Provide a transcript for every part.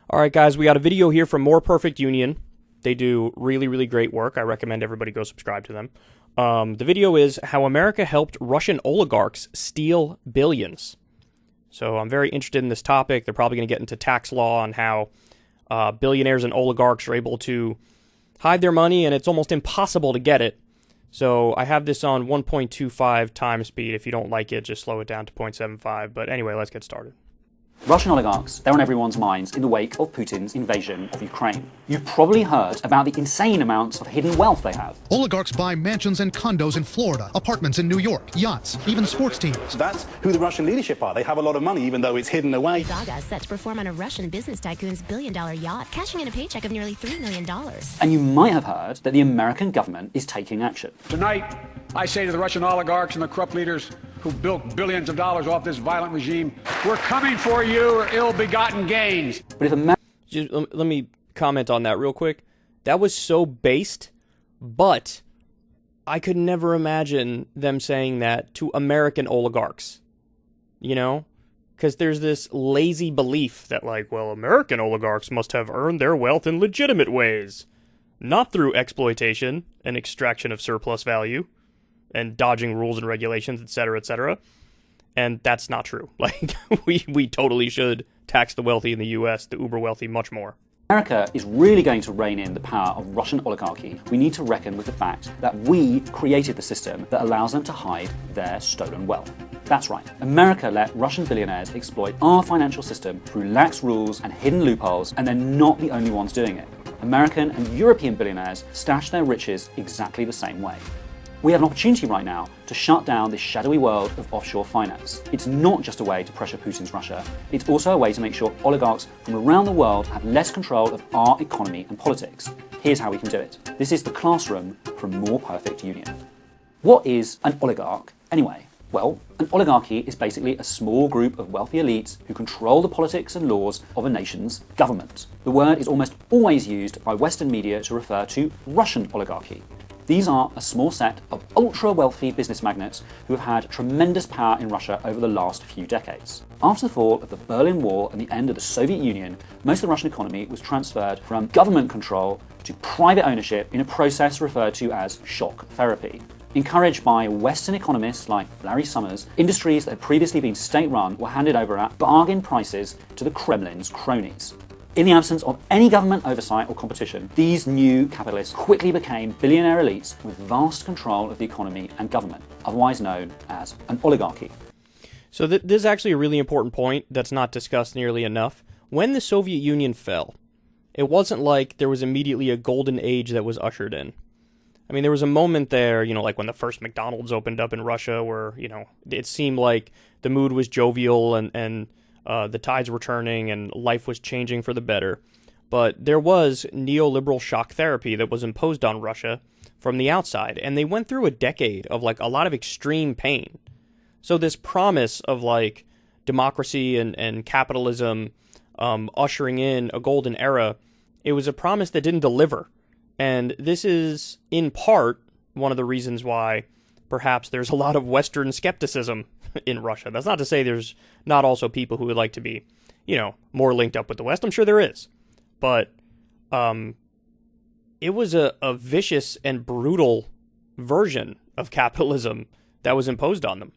All right, guys, we got a video here from More Perfect Union. They do really, really great work. I recommend everybody go subscribe to them. The video is how America helped Russian oligarchs steal billions. So I'm very interested in this topic. They're probably going to get into tax law and how billionaires and oligarchs are able to hide their money, and it's almost impossible to get it. So I have this on 1.25 times speed. If you don't like it, just slow it down to 0.75. But anyway, let's get started. Russian oligarchs, they're on everyone's minds in the wake of Putin's invasion of Ukraine. You've probably heard about the insane amounts of hidden wealth they have. Oligarchs buy mansions and condos in Florida, apartments in New York, yachts, even sports teams. That's who the Russian leadership are. They have a lot of money, even though it's hidden away. Gaga is set to perform on a Russian business tycoon's billion-dollar yacht, cashing in a paycheck of nearly $3 million. And you might have heard that the American government is taking action. Tonight, I say to the Russian oligarchs and the corrupt leaders who built billions of dollars off this violent regime, we're coming for your ill-begotten gains. But if Just, let me comment on that real quick. That was so based, but I could never imagine them saying that to American oligarchs, you know? Because there's this lazy belief that, like, well, American oligarchs must have earned their wealth in legitimate ways, not through exploitation and extraction of surplus value and dodging rules and regulations, etc., etc. And that's not true. Like, we totally should tax the wealthy in the U.S., the uber wealthy, much more. America is really going to rein in the power of Russian oligarchy, we need to reckon with the fact that we created the system that allows them to hide their stolen wealth. That's right. America let Russian billionaires exploit our financial system through lax rules and hidden loopholes, and they're not the only ones doing it. American and European billionaires stash their riches exactly the same way. We have an opportunity right now to shut down this shadowy world of offshore finance. It's not just a way to pressure Putin's Russia, it's also a way to make sure oligarchs from around the world have less control of our economy and politics. Here's how we can do it. This is the classroom from More Perfect Union. What is an oligarch anyway? Well, an oligarchy is basically a small group of wealthy elites who control the politics and laws of a nation's government. The word is almost always used by Western media to refer to Russian oligarchy. These are a small set of ultra-wealthy business magnates who have had tremendous power in Russia over the last few decades. After the fall of the Berlin Wall and the end of the Soviet Union, most of the Russian economy was transferred from government control to private ownership in a process referred to as shock therapy. Encouraged by Western economists like Larry Summers, industries that had previously been state-run were handed over at bargain prices to the Kremlin's cronies. In the absence of any government oversight or competition, these new capitalists quickly became billionaire elites with vast control of the economy and government, otherwise known as an oligarchy. So this is actually a really important point that's not discussed nearly enough. When the Soviet Union fell, it wasn't like there was immediately a golden age that was ushered in. I mean, there was a moment there, you know, like when the first McDonald's opened up in Russia where, you know, it seemed like the mood was jovial and the tides were turning and life was changing for the better. But there was neoliberal shock therapy that was imposed on Russia from the outside. And they went through a decade of like a lot of extreme pain. So this promise of like democracy and capitalism ushering in a golden era, it was a promise that didn't deliver. And this is in part one of the reasons why perhaps there's a lot of Western skepticism in Russia. That's not to say there's not also people who would like to be, you know, more linked up with the West. I'm sure there is. But it was a vicious and brutal version of capitalism that was imposed on them.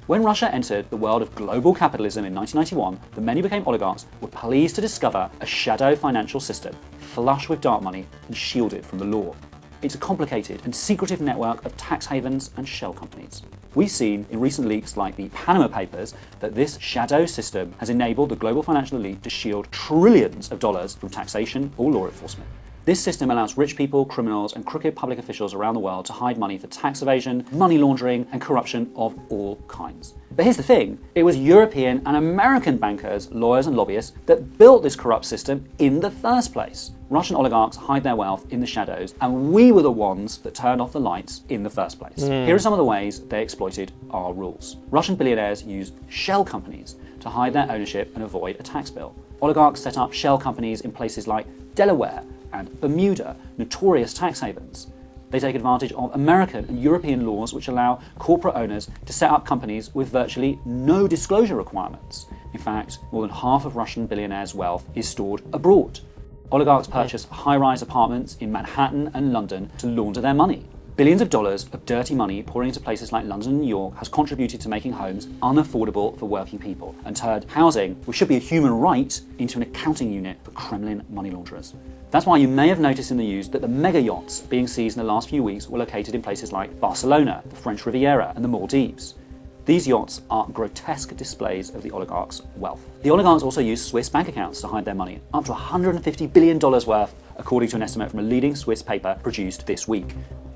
When Russia entered the world of global capitalism in 1991, the men who became oligarchs were pleased to discover a shadow financial system, flush with dark money and shielded from the law. It's a complicated and secretive network of tax havens and shell companies. We've seen in recent leaks like the Panama Papers that this shadow system has enabled the global financial elite to shield trillions of dollars from taxation or law enforcement. This system allows rich people, criminals, and crooked public officials around the world to hide money for tax evasion, money laundering, and corruption of all kinds. But here's the thing, it was European and American bankers, lawyers, and lobbyists that built this corrupt system in the first place. Russian oligarchs hide their wealth in the shadows, and we were the ones that turned off the lights in the first place. Here are some of the ways they exploited our rules. Russian billionaires used shell companies to hide their ownership and avoid a tax bill. Oligarchs set up shell companies in places like Delaware and Bermuda, notorious tax havens. They take advantage of American and European laws which allow corporate owners to set up companies with virtually no disclosure requirements. In fact, more than half of Russian billionaires' wealth is stored abroad. Oligarchs purchase high-rise apartments in Manhattan and London to launder their money. Billions of dollars of dirty money pouring into places like London and New York has contributed to making homes unaffordable for working people and turned housing, which should be a human right, into an accounting unit for Kremlin money launderers. That's why you may have noticed in the news that the mega yachts being seized in the last few weeks were located in places like Barcelona, the French Riviera, and the Maldives. These yachts are grotesque displays of the oligarchs' wealth. The oligarchs also use Swiss bank accounts to hide their money, up to $150 billion worth, according to an estimate from a leading Swiss paper produced this week.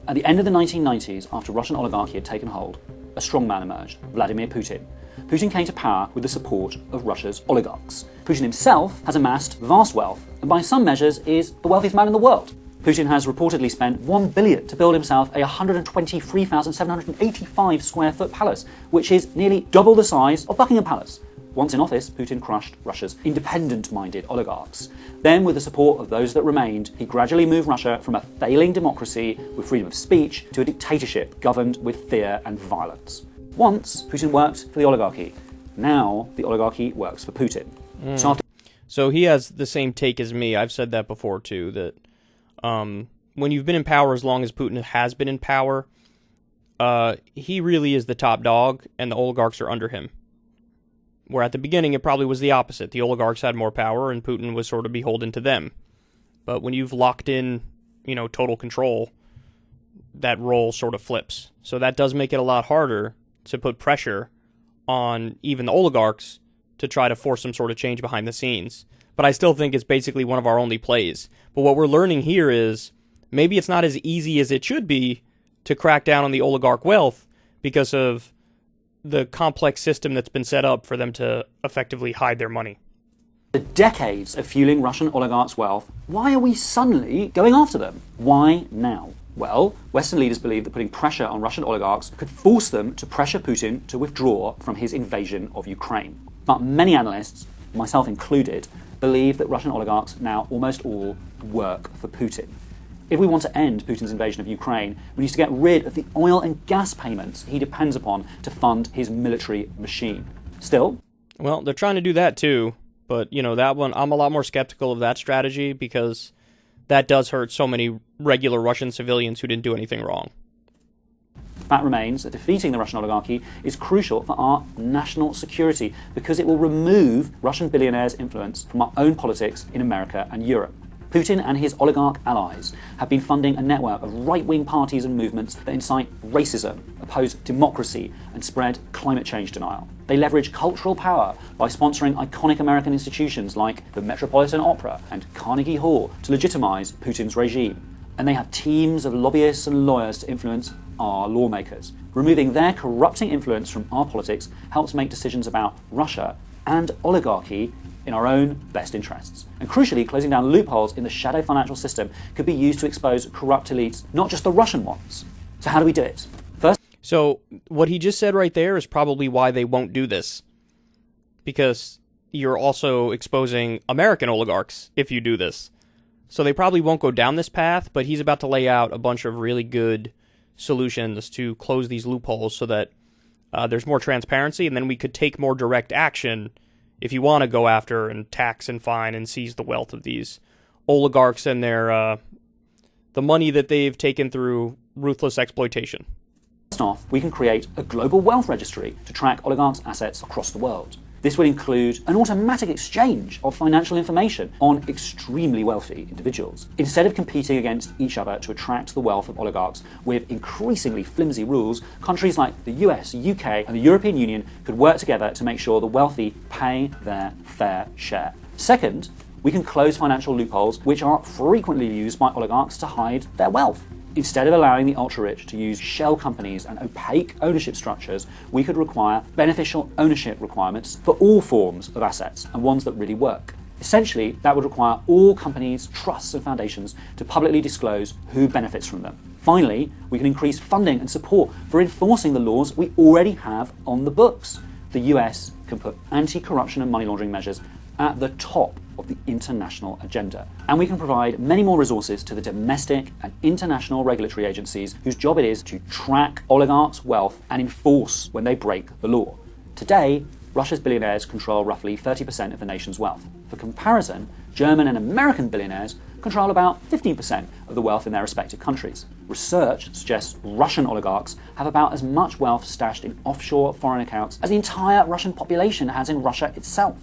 At the end of the 1990s, after Russian oligarchy had taken hold, a strong man emerged, Vladimir Putin. Putin came to power with the support of Russia's oligarchs. Putin himself has amassed vast wealth, and by some measures is the wealthiest man in the world. Putin has reportedly spent $1 billion to build himself a 123,785 square foot palace, which is nearly double the size of Buckingham Palace. Once in office, Putin crushed Russia's independent-minded oligarchs. Then, with the support of those that remained, he gradually moved Russia from a failing democracy with freedom of speech to a dictatorship governed with fear and violence. Once, Putin worked for the oligarchy. Now, the oligarchy works for Putin. So he has the same take as me. I've said that before, too, that when you've been in power as long as Putin has been in power, he really is the top dog, and the oligarchs are under him. Where at the beginning it probably was the opposite. The oligarchs had more power, and Putin was sort of beholden to them. But when you've locked in, total control, that role sort of flips. So that does make it a lot harder to put pressure on even the oligarchs to try to force some sort of change behind the scenes. But I still think it's basically one of our only plays. But what we're learning here is maybe it's not as easy as it should be to crack down on the oligarch wealth because of the complex system that's been set up for them to effectively hide their money. The decades of fueling Russian oligarchs' wealth, why are we suddenly going after them? Why now? Well, Western leaders believe that putting pressure on Russian oligarchs could force them to pressure Putin to withdraw from his invasion of Ukraine. But many analysts, myself included, believe that Russian oligarchs now almost all work for Putin. If we want to end Putin's invasion of Ukraine, we need to get rid of the oil and gas payments he depends upon to fund his military machine. Still, well, they're trying to do that too, but that one, I'm a lot more skeptical of that strategy because that does hurt so many regular Russian civilians who didn't do anything wrong. The fact remains that defeating the Russian oligarchy is crucial for our national security because it will remove Russian billionaires' influence from our own politics in America and Europe. Putin and his oligarch allies have been funding a network of right-wing parties and movements that incite racism, oppose democracy, and spread climate change denial. They leverage cultural power by sponsoring iconic American institutions like the Metropolitan Opera and Carnegie Hall to legitimize Putin's regime. And they have teams of lobbyists and lawyers to influence our lawmakers. Removing their corrupting influence from our politics helps make decisions about Russia and oligarchy in our own best interests. And crucially, closing down loopholes in the shadow financial system could be used to expose corrupt elites, not just the Russian ones. So how do we do it? First, so what he just said right there is probably why they won't do this. Because you're also exposing American oligarchs if you do this. So they probably won't go down this path, but he's about to lay out a bunch of really good solutions to close these loopholes so that there's more transparency, and then we could take more direct action if you want to go after and tax and fine and seize the wealth of these oligarchs and their the money that they've taken through ruthless exploitation. First off, we can create a global wealth registry to track oligarchs' assets across the world. This would include an automatic exchange of financial information on extremely wealthy individuals. Instead of competing against each other to attract the wealth of oligarchs with increasingly flimsy rules, countries like the US, UK, and the European Union could work together to make sure the wealthy pay their fair share. Second, we can close financial loopholes which are frequently used by oligarchs to hide their wealth. Instead of allowing the ultra-rich to use shell companies and opaque ownership structures, we could require beneficial ownership requirements for all forms of assets and ones that really work. Essentially, that would require all companies, trusts and foundations to publicly disclose who benefits from them. Finally, we can increase funding and support for enforcing the laws we already have on the books. The US can put anti-corruption and money laundering measures at the top of the international agenda. And we can provide many more resources to the domestic and international regulatory agencies whose job it is to track oligarchs' wealth and enforce when they break the law. Today, Russia's billionaires control roughly 30% of the nation's wealth. For comparison, German and American billionaires control about 15% of the wealth in their respective countries. Research suggests Russian oligarchs have about as much wealth stashed in offshore foreign accounts as the entire Russian population has in Russia itself.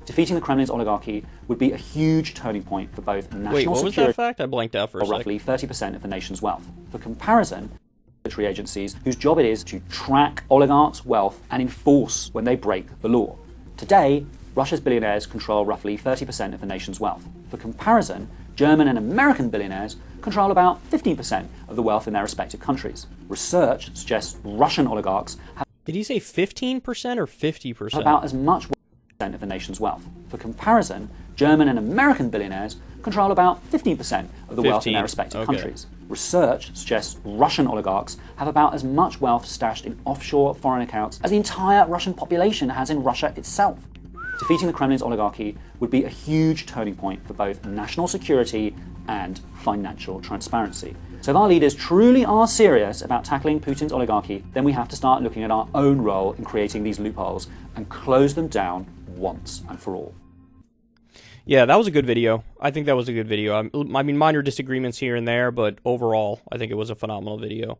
Defeating the Kremlin's oligarchy would be a huge turning point for both national Wait, what security. was that fact? I blanked out for a second. Roughly 30% of the nation's wealth. For comparison, military agencies whose job it is to track oligarchs' wealth and enforce when they break the law. Today, Russia's billionaires control roughly 30% of the nation's wealth. For comparison, German and American billionaires control about 15% of the wealth in their respective countries. Research suggests Russian oligarchs have Did he say 15% or 50%? about as much of the nation's wealth. For comparison, German and American billionaires control about 15% of the wealth in their respective countries. Research suggests Russian oligarchs have about as much wealth stashed in offshore foreign accounts as the entire Russian population has in Russia itself. Defeating the Kremlin's oligarchy would be a huge turning point for both national security and financial transparency. So if our leaders truly are serious about tackling Putin's oligarchy, then we have to start looking at our own role in creating these loopholes and close them down once and for all. Yeah, that was a good video. I think that was a good video. I mean, minor disagreements here and there, but overall, I think it was a phenomenal video.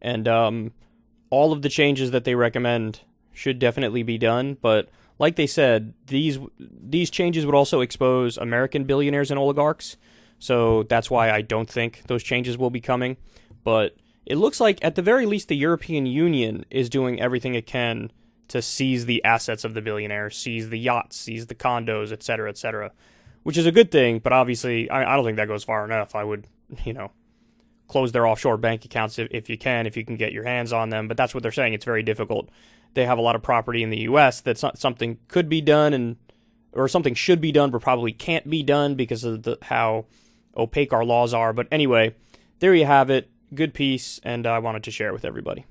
And all of the changes that they recommend should definitely be done, but like they said, these changes would also expose American billionaires and oligarchs, so that's why I don't think those changes will be coming. But it looks like, at the very least, the European Union is doing everything it can to seize the assets of the billionaires, seize the yachts, seize the condos, etc., which is a good thing, but obviously I don't think that goes far enough. I would, close their offshore bank accounts if you can get your hands on them, but that's what they're saying. It's very difficult. They have a lot of property in the U.S. that's not something could be done or something should be done, but probably can't be done because of how opaque our laws are. But anyway, there you have it. Good piece, and I wanted to share it with everybody.